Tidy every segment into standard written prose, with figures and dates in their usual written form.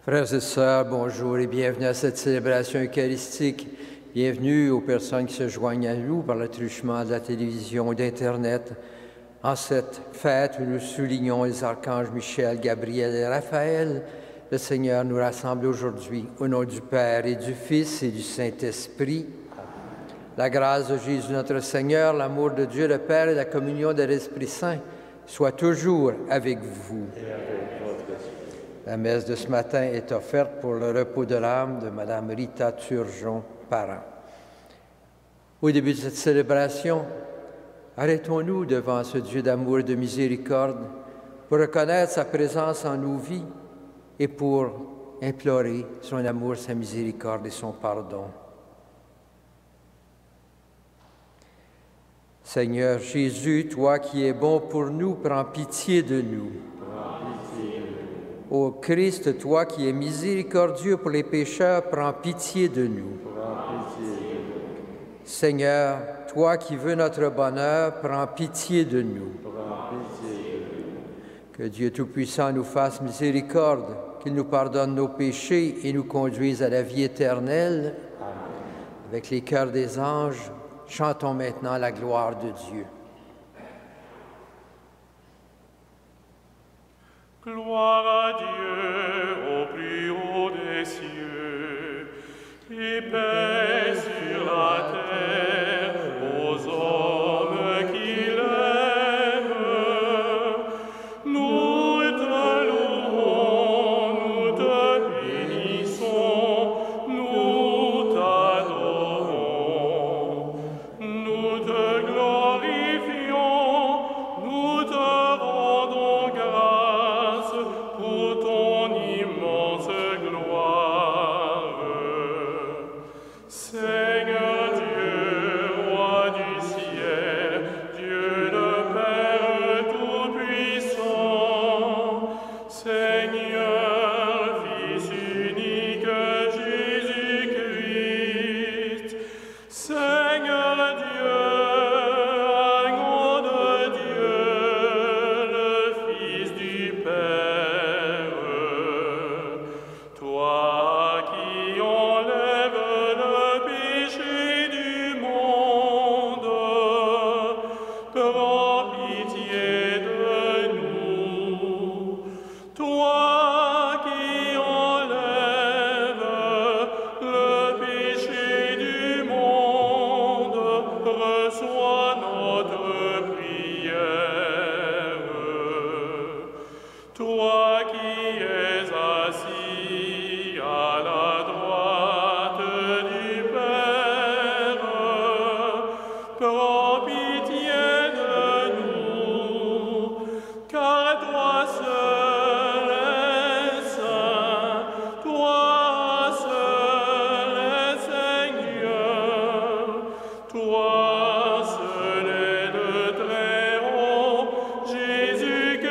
Frères et sœurs, bonjour et bienvenue à cette célébration eucharistique. Bienvenue aux personnes qui se joignent à nous par le truchement de la télévision et d'Internet. En cette fête où nous soulignons les archanges Michel, Gabriel et Raphaël, le Seigneur nous rassemble aujourd'hui au nom du Père et du Fils et du Saint-Esprit. La grâce de Jésus notre Seigneur, l'amour de Dieu le Père et la communion de l'Esprit Saint soient toujours avec vous. La messe de ce matin est offerte pour le repos de l'âme de Mme Rita Turgeon, parent. Au début de cette célébration, arrêtons-nous devant ce Dieu d'amour et de miséricorde pour reconnaître sa présence en nos vies et pour implorer son amour, sa miséricorde et son pardon. Seigneur Jésus, toi qui es bon pour nous, prends pitié de nous. Ô Christ, toi qui es miséricordieux pour les pécheurs, prends pitié de nous. Seigneur, toi qui veux notre bonheur, prends pitié de nous. Que Dieu Tout-Puissant nous fasse miséricorde, qu'il nous pardonne nos péchés et nous conduise à la vie éternelle. Amen. Avec les chœurs des anges, chantons maintenant la gloire de Dieu. Gloire à Dieu au plus haut des cieux, et paix sur la terre aux hommes qui l'aiment. Nous te louons, nous te bénissons, nous t'adorons, nous te glorifions, nous te rendons grâce pour ton immense gloire. Seigneur Dieu, roi du ciel, Dieu le Père Tout-Puissant, Seigneur, Fils unique Jésus-Christ, Seigneur Dieu, agneau de Dieu, le Fils du Père, toi qui enlèves le péché du monde, prends pitié de nous. Toi qui enlèves le péché du monde, reçois notre prière. Toi qui es assis à la droite du Père, prends pitié de nous, car toi seul es saint, toi seul es Seigneur, toi seul est le Très-Haut, Jésus-Christ,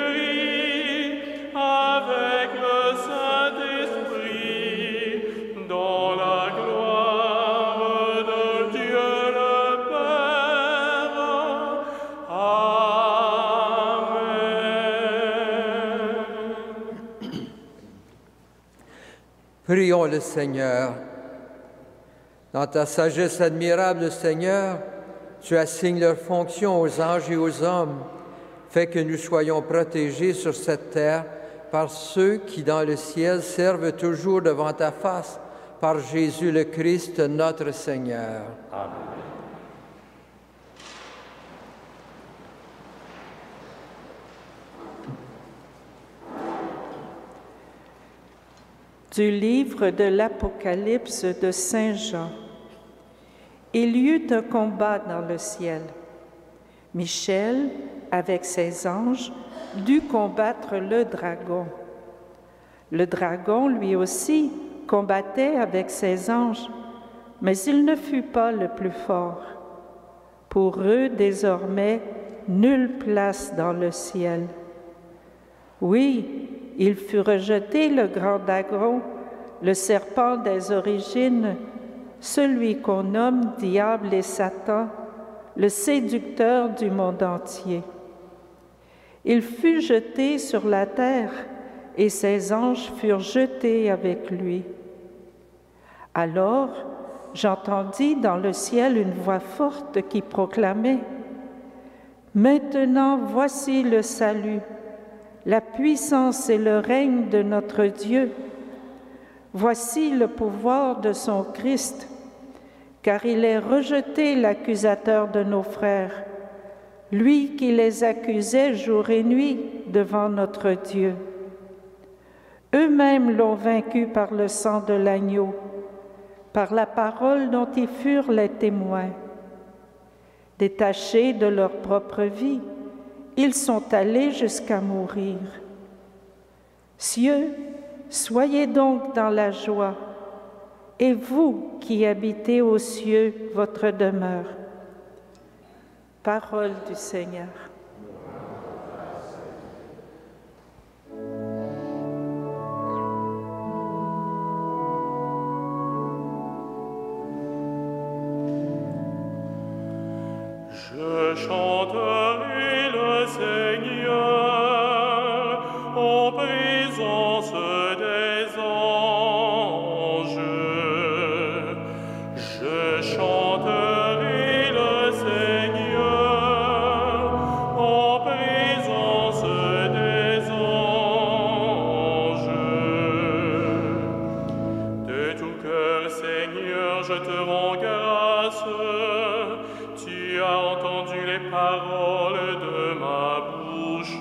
avec le Saint-Esprit, dans la gloire de Dieu le Père. Amen. Prions le Seigneur. Dans ta sagesse admirable, Seigneur, tu assignes leurs fonctions aux anges et aux hommes. Fais que nous soyons protégés sur cette terre par ceux qui, dans le ciel, servent toujours devant ta face, par Jésus le Christ, notre Seigneur. Amen. Du livre de l'Apocalypse de Saint Jean. Il y eut un combat dans le ciel. Michel, avec ses anges, dut combattre le dragon. Le dragon, lui aussi, combattait avec ses anges, mais il ne fut pas le plus fort. Pour eux, désormais, nulle place dans le ciel. Oui, il fut rejeté, le grand dragon, le serpent des origines, celui qu'on nomme Diable et Satan, le séducteur du monde entier. Il fut jeté sur la terre et ses anges furent jetés avec lui. Alors j'entendis dans le ciel une voix forte qui proclamait « Maintenant voici le salut, la puissance et le règne de notre Dieu. Voici le pouvoir de son Christ, car il a rejeté l'accusateur de nos frères, lui qui les accusait jour et nuit devant notre Dieu. Eux-mêmes l'ont vaincu par le sang de l'agneau, par la parole dont ils furent les témoins. Détachés de leur propre vie, ils sont allés jusqu'à mourir. Cieux, soyez donc dans la joie, et vous qui habitez aux cieux votre demeure. Parole du Seigneur. Je chanterai le Seigneur en présence des anges. Je chanterai le Seigneur en présence des anges. De tout cœur, Seigneur, je te rends grâce. Tu as entendu les paroles de ma bouche.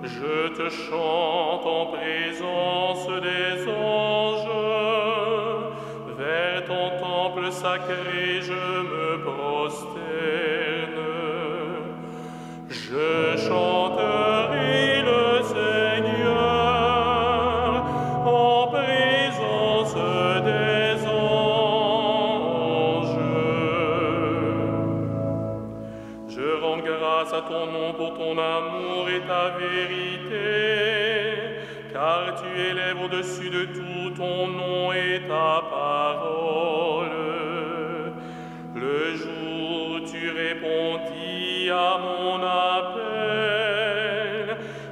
Je te chante en présence des anges. Vers ton temple sacré, je me prosterne. Je chanterai le Seigneur en présence des anges. Je rends grâce à ton nom pour ton amour et ta vérité, car tu élèves au-dessus de tout ton nom et ta parole. Le jour où tu répondis à mon appel,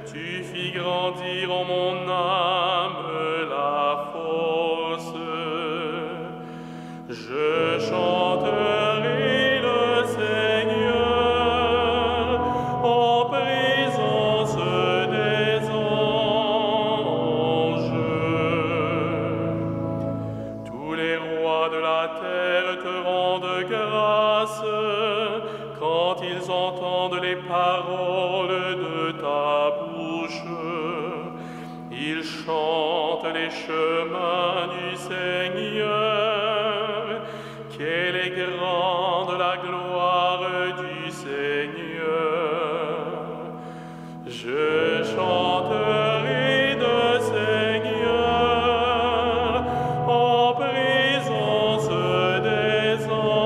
tu fis grandir en mon âme la force. Je chanterai le Seigneur en présence des anges. Tous les rois de la terre te rendent grâce quand ils entendent les paroles de ta bouche. Ils chantent les chemins du Seigneur. Quelle est grande la gloire du Seigneur. Je chanterai le Seigneur en présence des anges.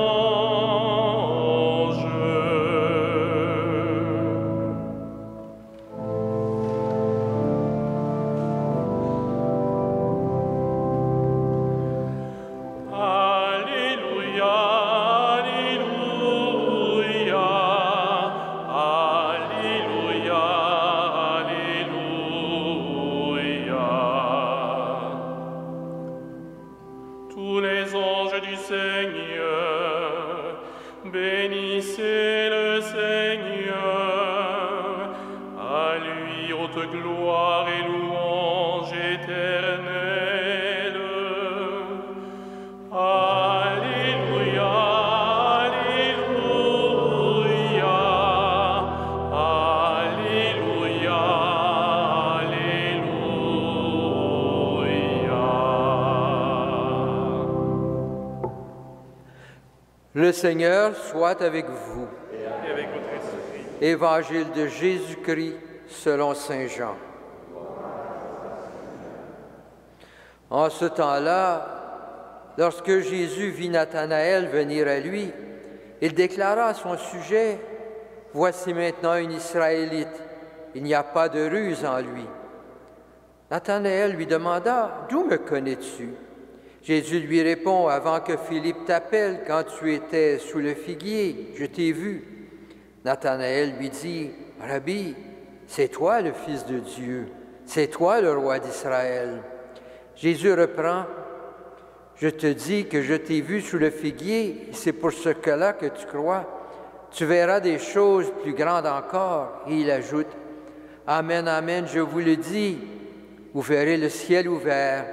Alléluia, Alléluia, Alléluia, Alléluia. Tous les anges du Seigneur, bénissez le Seigneur. À lui haute gloire et louange éternelle. Alléluia, Alléluia, Alléluia, Alléluia. Le Seigneur soit avec vous. Et avec votre esprit. Évangile de Jésus-Christ selon saint Jean. En ce temps-là, lorsque Jésus vit Nathanaël venir à lui, il déclara à son sujet, « Voici maintenant un Israélite, il n'y a pas de ruse en lui. » Nathanaël lui demanda, « D'où me connais-tu? » Jésus lui répond, « Avant que Philippe t'appelle, quand tu étais sous le figuier, je t'ai vu. » Nathanaël lui dit, « Rabbi, c'est toi le Fils de Dieu, c'est toi le roi d'Israël. Jésus reprend, je te dis que je t'ai vu sous le figuier, c'est pour ce que-là que tu crois. Tu verras des choses plus grandes encore. Et il ajoute, Amen, Amen, je vous le dis, vous verrez le ciel ouvert,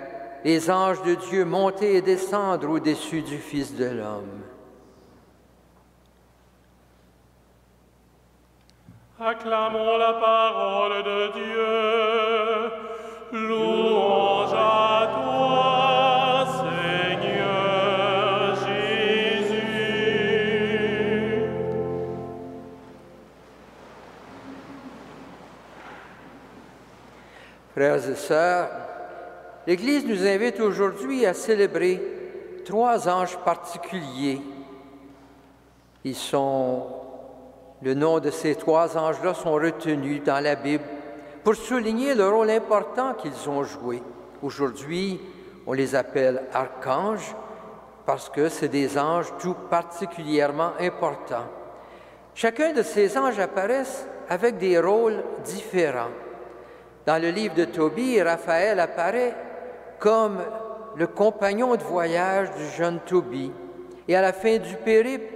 les anges de Dieu monter et descendre au-dessus du Fils de l'homme. Acclamons la parole de Dieu. Louange à toi, Seigneur Jésus. Frères et sœurs, l'Église nous invite aujourd'hui à célébrer 3 anges particuliers. Le nom de ces 3 anges-là sont retenus dans la Bible pour souligner le rôle important qu'ils ont joué. Aujourd'hui, on les appelle archanges parce que c'est des anges tout particulièrement importants. Chacun de ces anges apparaissent avec des rôles différents. Dans le livre de Tobie, Raphaël apparaît comme le compagnon de voyage du jeune Tobie. Et à la fin du périple,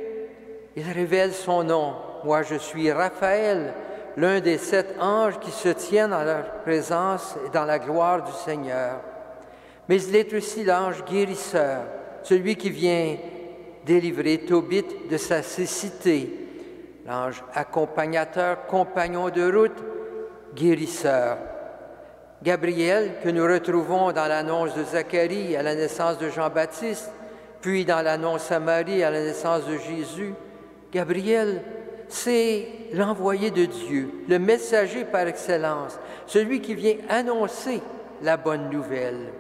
il révèle son nom. Moi, je suis Raphaël, l'un des 7 anges qui se tiennent en leur présence et dans la gloire du Seigneur. Mais il est aussi l'ange guérisseur, celui qui vient délivrer Tobit de sa cécité. L'ange accompagnateur, compagnon de route, guérisseur. Gabriel, que nous retrouvons dans l'annonce de Zacharie à la naissance de Jean-Baptiste, puis dans l'annonce à Marie à la naissance de Jésus. Gabriel, c'est l'envoyé de Dieu, le messager par excellence, celui qui vient annoncer la bonne nouvelle.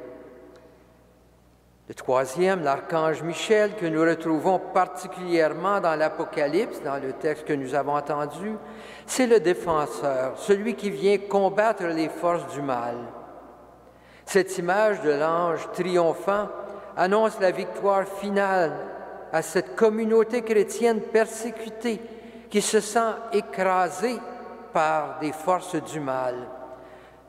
Le 3e, l'archange Michel, que nous retrouvons particulièrement dans l'Apocalypse, dans le texte que nous avons entendu, c'est le défenseur, celui qui vient combattre les forces du mal. Cette image de l'ange triomphant annonce la victoire finale à cette communauté chrétienne persécutée qui se sent écrasée par des forces du mal.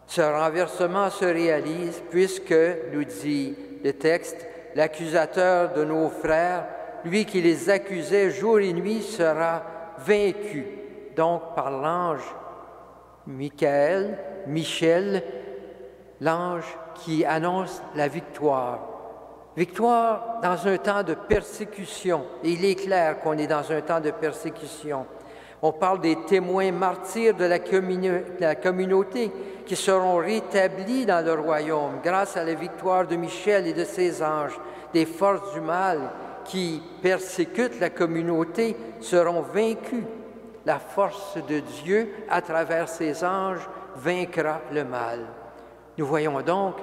Ce renversement se réalise puisque, nous dit le texte, l'accusateur de nos frères, lui qui les accusait jour et nuit, sera vaincu. Donc par l'ange Michel, l'ange qui annonce la victoire. Victoire dans un temps de persécution. Et il est clair qu'on est dans un temps de persécution. On parle des témoins martyrs de la communauté qui seront rétablis dans le royaume grâce à la victoire de Michel et de ses anges. Des forces du mal qui persécutent la communauté seront vaincues. La force de Dieu, à travers ses anges, vaincra le mal. Nous voyons donc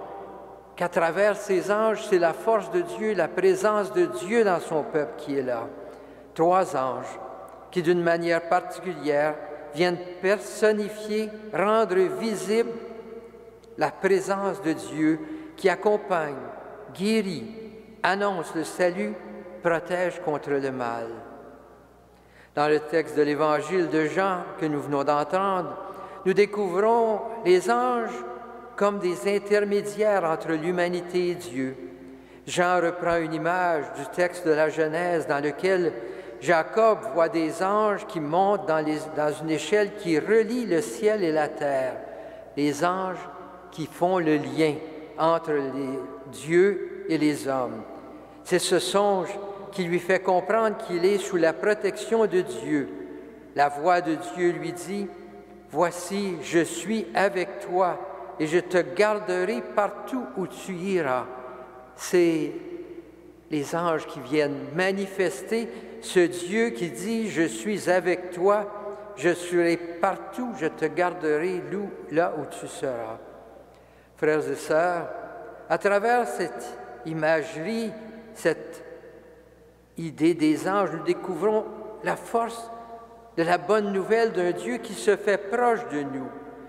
qu'à travers ces anges, c'est la force de Dieu, la présence de Dieu dans son peuple qui est là. 3 anges qui, d'une manière particulière, viennent personnifier, rendre visible la présence de Dieu qui accompagne, guérit, annonce le salut, protège contre le mal. Dans le texte de l'Évangile de Jean que nous venons d'entendre, nous découvrons les anges comme des intermédiaires entre l'humanité et Dieu. Jean reprend une image du texte de la Genèse dans lequel Jacob voit des anges qui montent dans une échelle qui relie le ciel et la terre. Les anges qui font le lien entre Dieu et les hommes. C'est ce songe qui lui fait comprendre qu'il est sous la protection de Dieu. La voix de Dieu lui dit, « Voici, je suis avec toi et je te garderai partout où tu iras. » C'est les anges qui viennent manifester ce Dieu qui dit, « Je suis avec toi, je serai partout, je te garderai là où tu seras. » Frères et sœurs, à travers cette imagerie, cette idée des anges, nous découvrons la force de la bonne nouvelle d'un Dieu qui se fait proche de nous,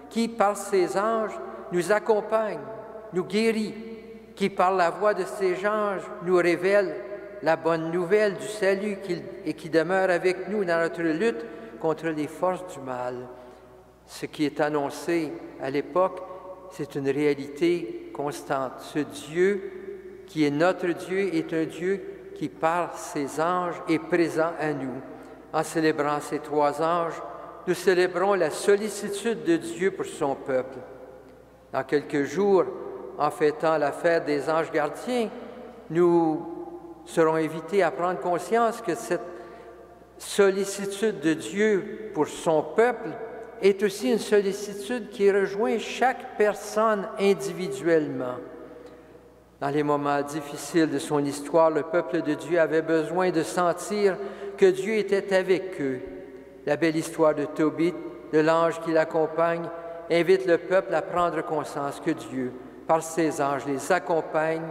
qui, par ses anges, nous accompagne, nous guérit, qui, par la voix de ses anges, nous révèle la bonne nouvelle du salut et qui demeure avec nous dans notre lutte contre les forces du mal. Ce qui est annoncé à l'époque c'est une réalité constante. Ce Dieu qui est notre Dieu est un Dieu qui, par ses anges, est présent à nous. En célébrant ces 3 anges, nous célébrons la sollicitude de Dieu pour son peuple. Dans quelques jours, en fêtant la fête des anges gardiens, nous serons invités à prendre conscience que cette sollicitude de Dieu pour son peuple est aussi une sollicitude qui rejoint chaque personne individuellement. Dans les moments difficiles de son histoire, le peuple de Dieu avait besoin de sentir que Dieu était avec eux. La belle histoire de Tobit, de l'ange qui l'accompagne, invite le peuple à prendre conscience que Dieu, par ses anges, les accompagne,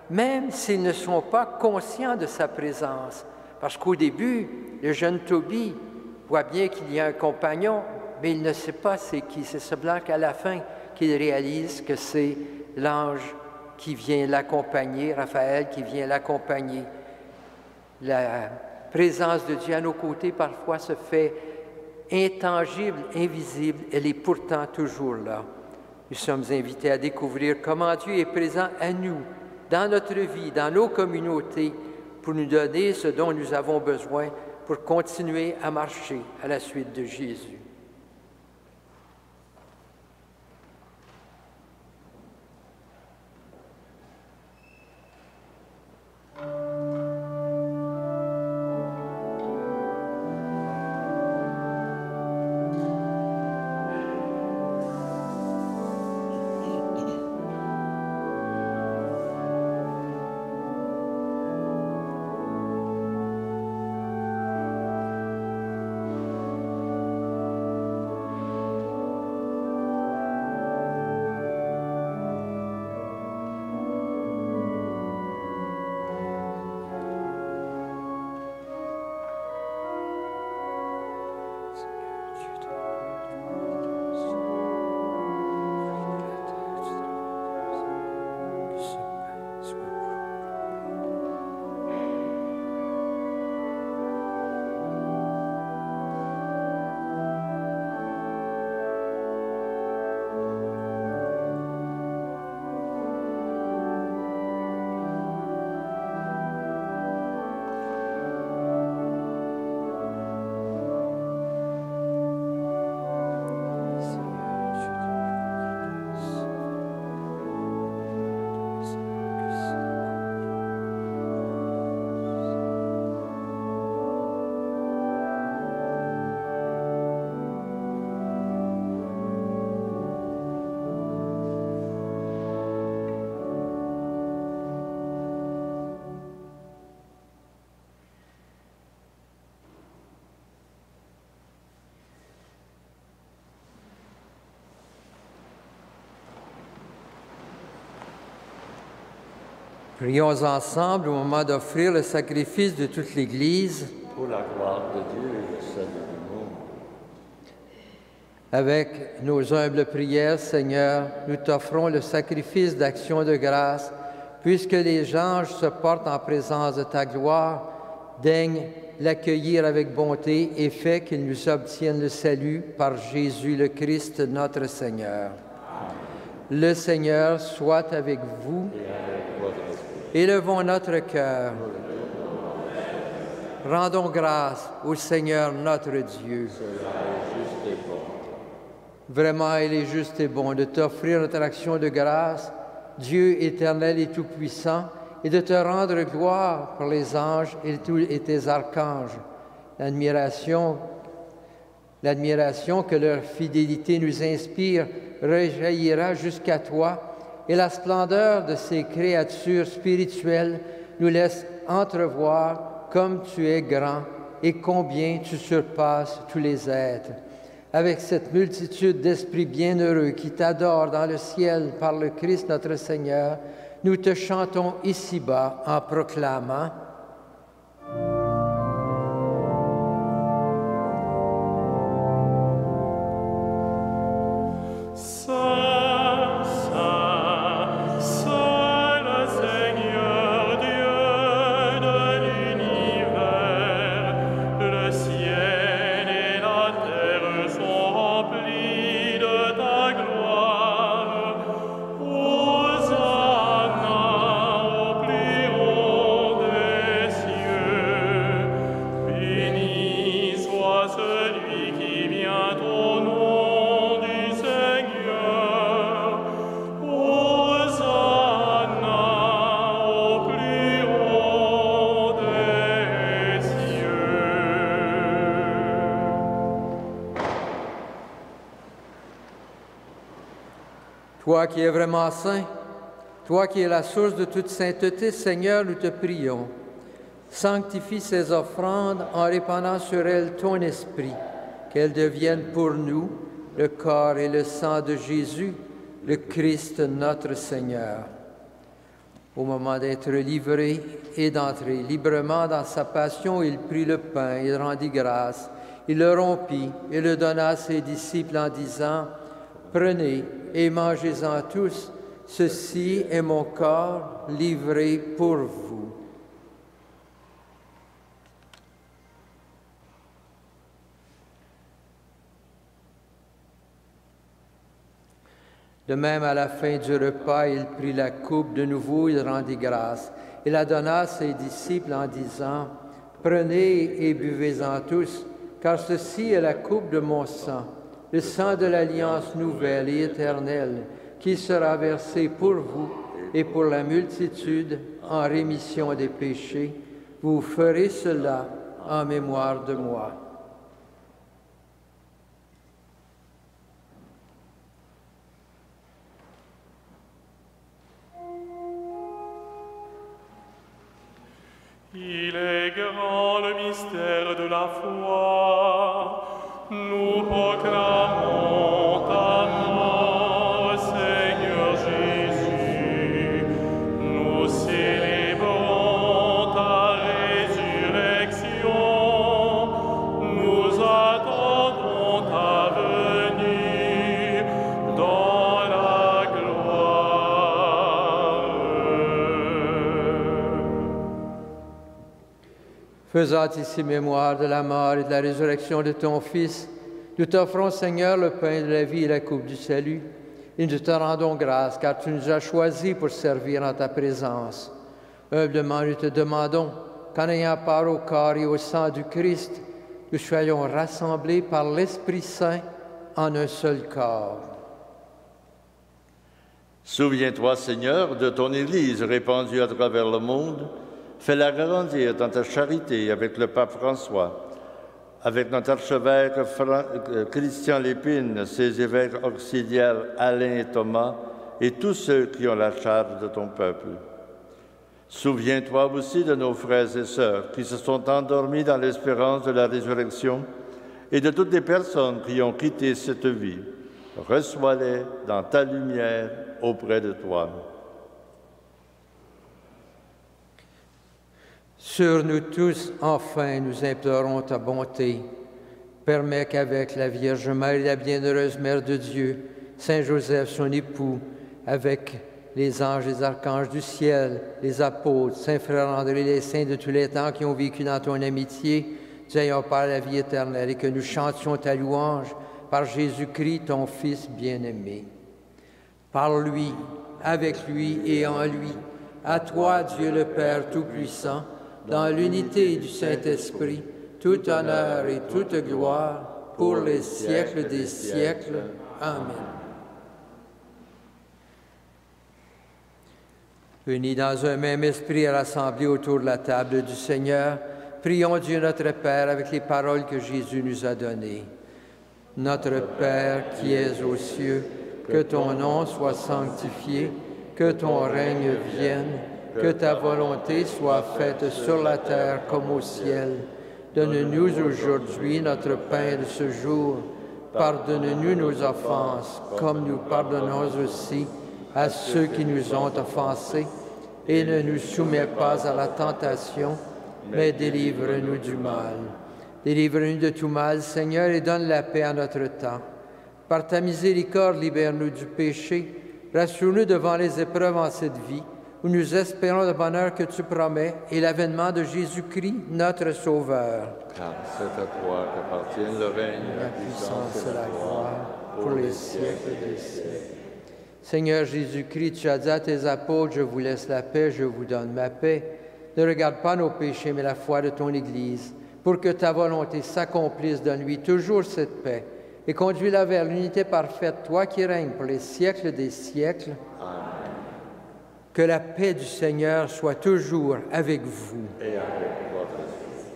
même s'ils ne sont pas conscients de sa présence. Parce qu'au début, le jeune Tobit voit bien qu'il y a un compagnon, mais il ne sait pas c'est qui. C'est seulement qu'à la fin qu'il réalise que c'est l'ange qui vient l'accompagner, Raphaël qui vient l'accompagner. La présence de Dieu à nos côtés parfois se fait intangible, invisible, elle est pourtant toujours là. Nous sommes invités à découvrir comment Dieu est présent à nous, dans notre vie, dans nos communautés, pour nous donner ce dont nous avons besoin pour continuer à marcher à la suite de Jésus. Prions ensemble au moment d'offrir le sacrifice de toute l'Église. Pour la gloire de Dieu et le salut du monde. Avec nos humbles prières, Seigneur, nous t'offrons le sacrifice d'action de grâce, puisque les anges se portent en présence de ta gloire, daigne l'accueillir avec bonté et fais qu'il nous obtienne le salut par Jésus le Christ, notre Seigneur. Amen. Le Seigneur soit avec vous. Élevons notre cœur. Rendons grâce au Seigneur notre Dieu. Vraiment, il est juste et bon de t'offrir notre action de grâce, Dieu éternel et tout-puissant, et de te rendre gloire pour les anges et tes archanges. L'admiration que leur fidélité nous inspire rejaillira jusqu'à toi, et la splendeur de ces créatures spirituelles nous laisse entrevoir comme tu es grand et combien tu surpasses tous les êtres. Avec cette multitude d'esprits bienheureux qui t'adorent dans le ciel par le Christ notre Seigneur, nous te chantons ici-bas en proclamant « Ta gloire, Toi qui es vraiment saint, toi qui es la source de toute sainteté, Seigneur, nous te prions. Sanctifie ces offrandes en répandant sur elles ton esprit, qu'elles deviennent pour nous le corps et le sang de Jésus, le Christ notre Seigneur. Au moment d'être livré et d'entrer librement dans sa passion, il prit le pain, il rendit grâce, il le rompit et le donna à ses disciples en disant, « Prenez et mangez-en tous, ceci est mon corps livré pour vous. » De même, à la fin du repas, il prit la coupe de nouveau, il rendit grâce. Il la donna à ses disciples en disant, « Prenez et buvez-en tous, car ceci est la coupe de mon sang, le sang de l'alliance nouvelle et éternelle, qui sera versé pour vous et pour la multitude en rémission des péchés. Vous ferez cela en mémoire de moi. » Il est grand le mystère de la foi. Nous proclamons ta mort, Seigneur Jésus. Nous célébrons ta résurrection. Nous attendons ta venue dans la gloire. Faisant ici mémoire de la mort et de la résurrection de ton Fils, nous t'offrons, Seigneur, le pain de la vie et la coupe du salut, et nous te rendons grâce, car tu nous as choisis pour servir en ta présence. Humblement, nous te demandons qu'en ayant part au corps et au sang du Christ, nous soyons rassemblés par l'Esprit Saint en un seul corps. Souviens-toi, Seigneur, de ton Église répandue à travers le monde. Fais-la grandir dans ta charité avec le pape François, avec notre archevêque Christian Lépine, ses évêques auxiliaires Alain et Thomas, et tous ceux qui ont la charge de ton peuple. Souviens-toi aussi de nos frères et sœurs qui se sont endormis dans l'espérance de la résurrection et de toutes les personnes qui ont quitté cette vie. Reçois-les dans ta lumière auprès de toi. Sur nous tous, enfin, nous implorons ta bonté. Permets qu'avec la Vierge Marie, la bienheureuse Mère de Dieu, Saint Joseph, son époux, avec les anges et les archanges du ciel, les apôtres, Saint Frère André, les saints de tous les temps qui ont vécu dans ton amitié, nous ayons par la vie éternelle et que nous chantions ta louange par Jésus-Christ, ton Fils bien-aimé. Par lui, avec lui et en lui, à toi, Dieu le Père Tout-Puissant, dans l'unité du Saint-Esprit, tout honneur et toute gloire pour les siècles des siècles. Amen. Unis dans un même esprit et rassemblés autour de la table du Seigneur, prions Dieu notre Père avec les paroles que Jésus nous a données. Notre Père qui es aux cieux, que ton nom soit sanctifié, que ton règne vienne, que ta volonté soit faite sur la terre comme au ciel. Donne-nous aujourd'hui notre pain de ce jour. Pardonne-nous nos offenses, comme nous pardonnons aussi à ceux qui nous ont offensés. Et ne nous soumets pas à la tentation, mais délivre-nous du mal. Délivre-nous de tout mal, Seigneur, et donne la paix à notre temps. Par ta miséricorde, libère-nous du péché. Rassure-nous devant les épreuves en cette vie, où nous espérons le bonheur que tu promets et l'avènement de Jésus-Christ, notre Sauveur. Car c'est à toi qu'appartiennent le règne, La puissance et la gloire pour les siècles des siècles. Seigneur Jésus-Christ, tu as dit à tes apôtres, « Je vous laisse la paix, je vous donne ma paix. » Ne regarde pas nos péchés, mais la foi de ton Église. Pour que ta volonté s'accomplisse, donne-lui toujours cette paix et conduis-la vers l'unité parfaite, toi qui règnes pour les siècles des siècles. Amen. Que la paix du Seigneur soit toujours avec vous. Et avec votre esprit.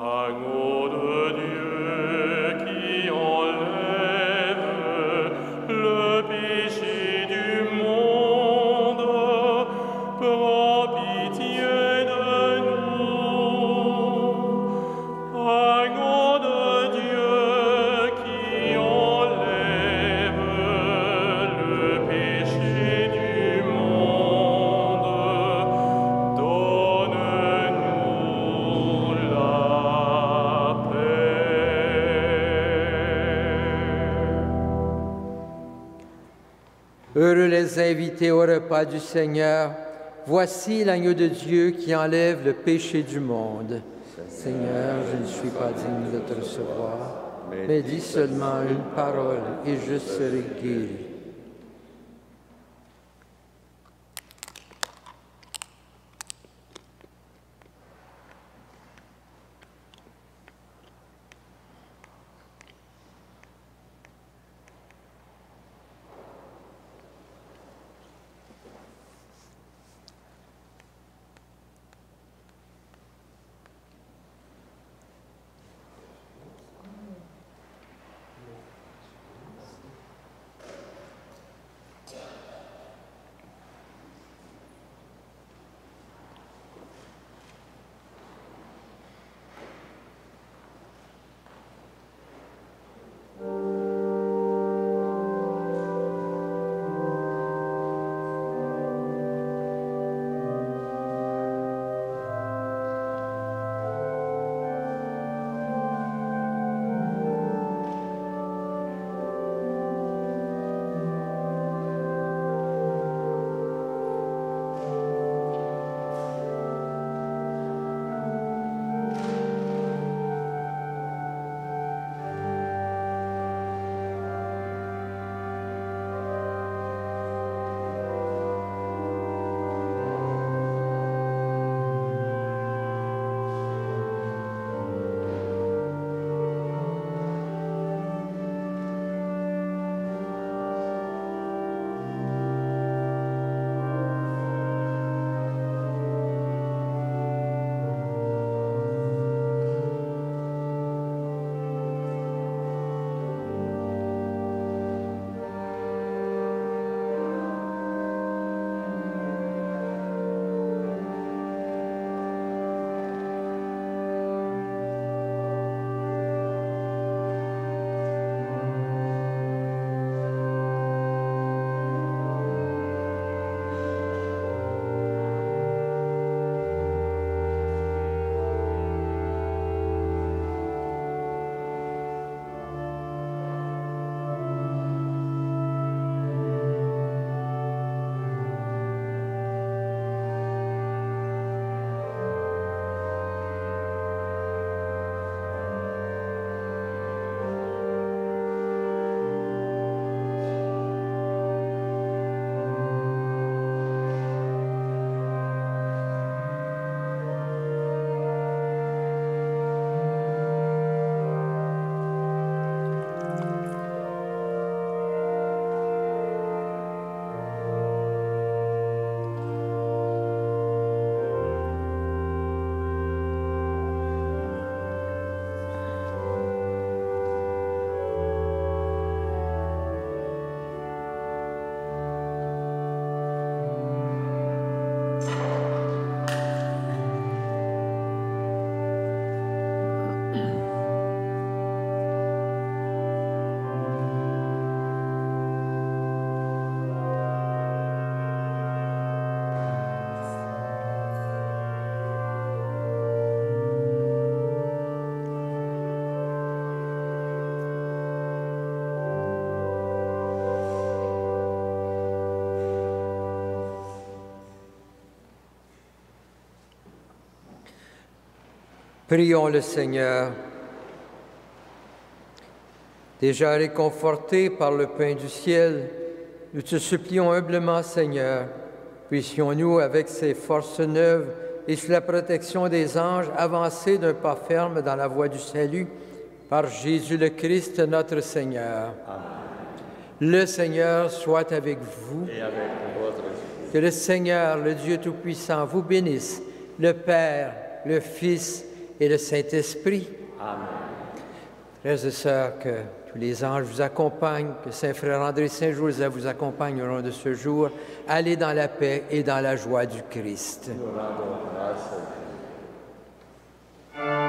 Agneau de Heureux les invités au repas du Seigneur. Voici l'agneau de Dieu qui enlève le péché du monde. Seigneur, je ne suis pas digne de te recevoir, mais dis seulement une parole et je serai guéri. Prions le Seigneur. Déjà réconfortés par le pain du ciel, nous te supplions humblement, Seigneur, puissions-nous, avec ces forces neuves et sous la protection des anges, avancer d'un pas ferme dans la voie du salut, par Jésus le Christ, notre Seigneur. Amen. Le Seigneur soit avec vous. Et avec votre esprit. Que le Seigneur, le Dieu Tout-Puissant, vous bénisse, le Père, le Fils et le Saint-Esprit. Amen. Frères et sœurs, que tous les anges vous accompagnent, que Saint-Frère André Saint-Joseph vous accompagne au long de ce jour. Allez dans la paix et dans la joie du Christ. Nous rendons grâce à Dieu.